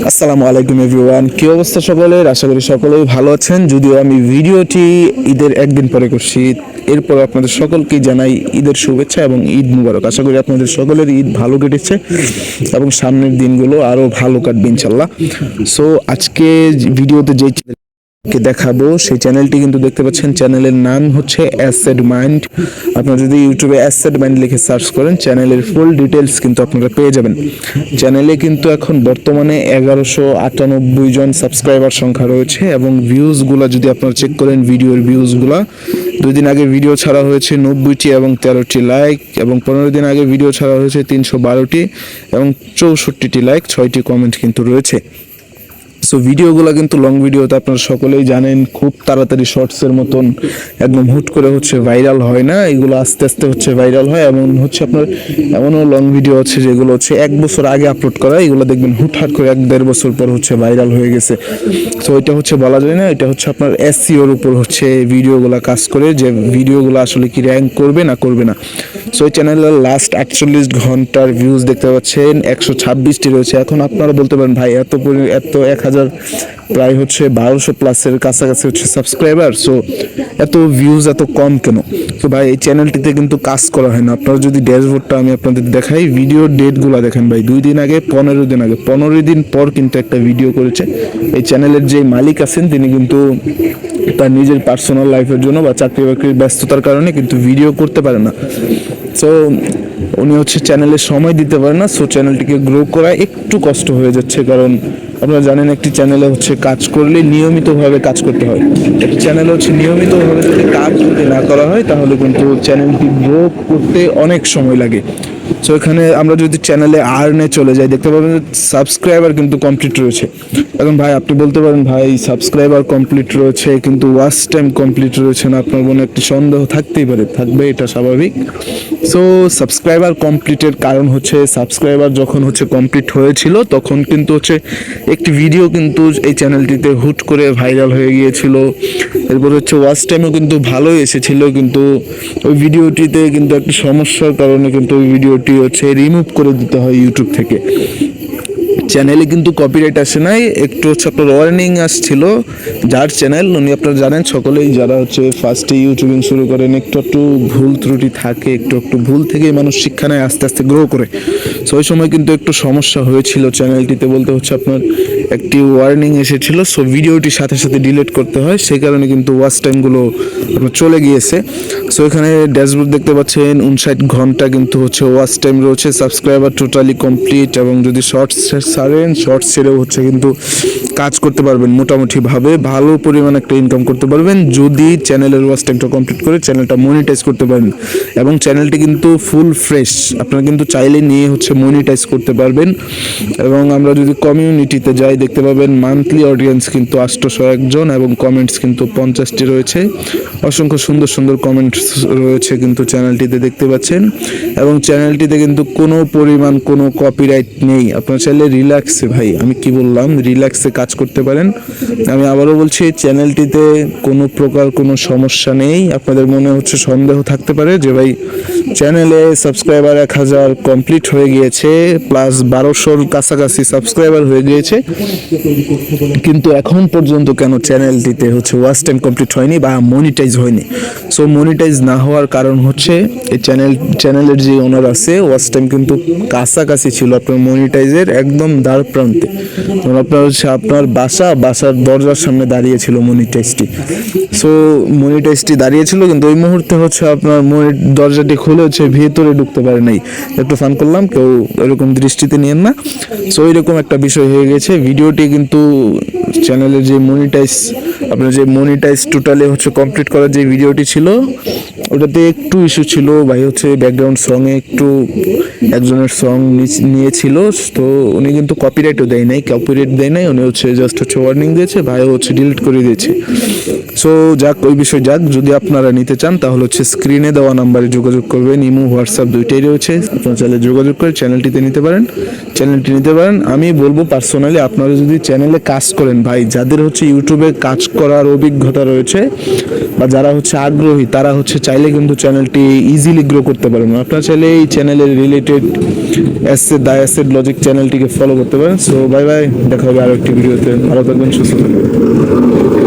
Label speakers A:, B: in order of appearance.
A: আসসালামু আলাইকুম এভরিওয়ান, কি অবস্থা সকলের? আশা করি সকলেই ভালো আছেন। যদিও আমি ভিডিওটি ঈদের একদিন পরে করছি, এরপর আপনাদের সকলকে জানাই ঈদের শুভেচ্ছা এবং ঈদ মুবারক। আশা করি আপনাদের সকলের ঈদ ভালো কেটেছে এবং সামনের দিনগুলো আরও ভালো কাটবে ইনশাল্লাহ। সো আজকে ভিডিওতে যে কে দেখাবো সেই চ্যানেলটি কিন্তু দেখতে পাচ্ছেন, চ্যানেলের নাম হচ্ছে অ্যাসেড মাইন্ড। আপনারা যদি ইউটিউবে অ্যাসেড মাইন্ড লিখে সার্চ করেন চ্যানেলের ফুল ডিটেলস কিন্তু আপনারা পেয়ে যাবেন। চ্যানেলে কিন্তু এখন বর্তমানে 1198 জন সাবস্ক্রাইবার সংখ্যা রয়েছে এবং ভিউজগুলো যদি আপনারা চেক করেন, ভিডিওর ভিউজগুলো 2 দিন আগে ভিডিও ছাড়া হয়েছে 90টি এবং 13টি লাইক, এবং 15 দিন আগে ভিডিও ছাড়া হয়েছে 312টি এবং 64টি লাইক, 6টি কমেন্ট কিন্তু রয়েছে। সো ভিডিওগুলো কিন্তু লং ভিডিওতে আপনারা সকলেই জানেন খুব তাড়াতাড়ি শর্টসের মতন একদম হুট করে হচ্ছে ভাইরাল হয় না, এগুলো আস্তে আস্তে হচ্ছে ভাইরাল হয়। এমন হচ্ছে আপনার এমনও লং ভিডিও আছে যেগুলো হচ্ছে 1 বছর আগে আপলোড করা, এগুলো দেখবেন হুটহাট করে 1-1.5 বছর পর হচ্ছে ভাইরাল হয়ে গেছে। সো এটা হচ্ছে বলা যায় না, এটা হচ্ছে আপনার এসইওর উপর হচ্ছে ভিডিওগুলো কাজ করে, যে ভিডিওগুলো আসলে কি র্যাঙ্ক করবে না করবে না। সো এই চ্যানেলের লাস্ট 48 ঘন্টার ভিউজ দেখতে পাচ্ছেন 126টি রয়েছে। এখন আপনারা বলতে পারেন ভাই এত 1000 প্রায় হচ্ছে 1200 প্লাসের কাছাকাছি হচ্ছে সাবস্ক্রাইবার, সো এত ভিউজ এত কম কেন? তো ভাই এই চ্যানেলটিতে কিন্তু কাজ করা হয় না। আপনারা যদি ড্যাশবোর্ডটা আমি আপনাদের দেখাই, ভিডিওর ডেটগুলো দেখেন ভাই, 2 দিন আগে, 15 দিন আগে, 15 দিন পর কিন্তু একটা ভিডিও করেছে। এই চ্যানেলের যে মালিক আছেন তিনি কিন্তু তার নিজের পার্সোনাল লাইফের জন্য বা চাকরি বাকরির ব্যস্ততার কারণে কিন্তু ভিডিও করতে পারে না। সো উনি হচ্ছে চ্যানেলে সময় দিতে পারে না। সো চ্যানেলটিকে গ্রো করা একটু কষ্ট হয়ে যাচ্ছে, কারণ আপনারা জানেন একটি চ্যানেলে হচ্ছে কাজ করলে নিয়মিতভাবে কাজ করতে হয়। একটি চ্যানেলে হচ্ছে নিয়মিতভাবে যদি কাজ যদি না করা হয় তাহলে কিন্তু চ্যানেলটি গ্রো করতে অনেক সময় লাগে। সো এখানে আমরা যদি চ্যানেলে আর্নে চলে যাই দেখতে পাবেন সাবস্ক্রাইবার কিন্তু কমপ্লিট রয়েছে। এখন ভাই আপনি বলতে পারেন ভাই সাবস্ক্রাইবার কমপ্লিট রয়েছে কিন্তু ওয়াচ টাইম কমপ্লিট রয়েছে না, আপনার মনে একটি সন্দেহ থাকতেই পারে, থাকবে, এটা স্বাভাবিক। সো সাবস্ক্রাইবার কমপ্লিটের কারণ হচ্ছে সাবস্ক্রাইবার যখন হচ্ছে কমপ্লিট হয়েছিল তখন কিন্তু হচ্ছে একটি ভিডিও কিন্তু এই চ্যানেলটিতে হুট করে ভাইরাল হয়ে গিয়েছিল। এরপর হচ্ছে ওয়াচ টাইমও কিন্তু ভালোই এসেছিল, কিন্তু ওই ভিডিওটিতে কিন্তু একটা সমস্যার কারণে কিন্তু ওই ভিডিওটি হচ্ছে রিমুভ করে দিতে হয় ইউটিউব থেকে। চ্যানেলে কিন্তু কপিরাইট আসে নাই, একটু হচ্ছে আপনার ওয়ার্নিং আসছিল। যার চ্যানেল উনি আপনারা জানেন সকলেই, যারা হচ্ছে ফার্স্টে ইউটিউবিং শুরু করেন একটু একটু ভুল ত্রুটি থাকে, একটু একটু ভুল থেকেই মানুষ শিক্ষা নেয়, আস্তে আস্তে গ্রো করে। সো ওই সময় কিন্তু একটু সমস্যা হয়েছিল চ্যানেলটিতে, বলতে হচ্ছে আপনার একটি ওয়ার্নিং এসেছিল। সো ভিডিওটি সাথে সাথে ডিলিট করতে হয়, সেই কারণে কিন্তু ওয়াচ টাইমগুলো আপনার চলে গিয়েছে। সো এখানে ড্যাশবোর্ড দেখতে পাচ্ছেন 59 ঘন্টা কিন্তু হচ্ছে ওয়াচ টাইম রয়েছে, সাবস্ক্রাইবার টোটালি কমপ্লিট। এবং যদি শর্টস ছাড়েন, শর্টস ছেড়েও হচ্ছে কিন্তু কাজ করতে পারবেন, মোটামুটিভাবে ভালো পরিমাণ একটা ইনকাম করতে পারবেন যদি চ্যানেলের ওয়াচ টাইমটা কমপ্লিট করে চ্যানেলটা মনিটাইজ করতে পারেন। এবং চ্যানেলটি কিন্তু ফুল ফ্রেশ, আপনারা কিন্তু চাইলে নিয়ে হচ্ছে মনিটাইজ করতে পারবেন। এবং আমরা যদি কমিউনিটিতে যাই দেখতে পাবেন মান্থলি অডিয়েন্স কিন্তু 801 জন এবং কমেন্টস কিন্তু 50টি রয়েছে। অসংখ্য সুন্দর সুন্দর কমেন্টস রয়েছে কিন্তু চ্যানেলটিতে দেখতে পাচ্ছেন। এবং চ্যানেলটিতে কিন্তু কোনো পরিমাণ কোনো কপিরাইট নেই। আপনারা চাইলে রিল্যাক্সে, ভাই আমি কি বললাম, রিল্যাক্সে কাজ করতে পারেন। আমি আবারও বলছি চ্যানেলটিতে কোনো প্রকার কোনো সমস্যা নেই। আপনাদের মনে হচ্ছে সন্দেহ থাকতে পারে যে ভাই চ্যানেলে সাবস্ক্রাইবার 1000 কমপ্লিট হয়ে গিয়েছে, প্লাস 1200-র কাছাকাছি সাবস্ক্রাইবার হয়ে গিয়েছে, কিন্তু এখন পর্যন্ত কেন চ্যানেলটিতে হচ্ছে ওয়াচ টাইম কমপ্লিট হয়নি বা মনিটাইজ হয়নি? সো মনিটাইজ না হওয়ার কারণ হচ্ছে এই চ্যানেলের যে ওনার আছে ওয়াচ টাইম কিন্তু কাছাকাছি ছিল আপনার মনিটাইজের একদম দ্বার প্রান্তে। আপনার হচ্ছে আপনার বাসার দরজার সামনে দাঁড়িয়েছিল মনিটাইজটি। সো মনিটাইজটি দাঁড়িয়েছিল কিন্তু ওই মুহূর্তে হচ্ছে আপনার দরজাটি খুলে হচ্ছে ভেতরে ঢুকতে পারে নাই। একটু ফান করলাম, কেউ এরকম দৃষ্টিতে নিয়েন না। সো এরকম একটা বিষয় হয়ে গেছে। ভিডিওটি কিন্তু চ্যানেলের যে মনিটাইজ টোটালি হচ্ছে কমপ্লিট করার যে ভিডিওটি ছিল ওটাতে একটু ইস্যু ছিল ভাই, হচ্ছে ব্যাকগ্রাউন্ড সঙ্গে একটু একজনের সং নিয়েছিল। তো উনি কিন্তু কপিরাইট দেয় নাই, উনি হচ্ছে জাস্ট হচ্ছে ওয়ার্নিং দিয়েছে, ভাই হচ্ছে ডিলিট করে দিয়েছে। সো যাক, ওই বিষয় যাক, যদি আপনারা নিতে চান তাহলে হচ্ছে স্ক্রিনে দেওয়া নাম্বারে যোগাযোগ করবেন। ইমো হোয়াটসঅ্যাপ দুইটাই রয়েছে, আপনারা চাইলে যোগাযোগ করে চ্যানেলটি নিতে পারেন। আমি বলবো পার্সোনালি, আপনারা যদি চ্যানেলে কাজ করেন ভাই, যাদের হচ্ছে ইউটিউবে কাজ করার অভিজ্ঞতা রয়েছে বা যারা হচ্ছে আগ্রহী, তারা হচ্ছে চাইলে কিন্তু চ্যানেলটি ইজিলি গ্রো করতে পারবেন। আপনারা চাইলে এই চ্যানেলের রিলেটেড অ্যাসেট লজিক চ্যানেলটিকে ফলো করতে পারেন। সো বাই বাই, দেখা হবে আরো একটি ভিডিওতে। ভালো থাকবেন, সুস্থ থাকবেন।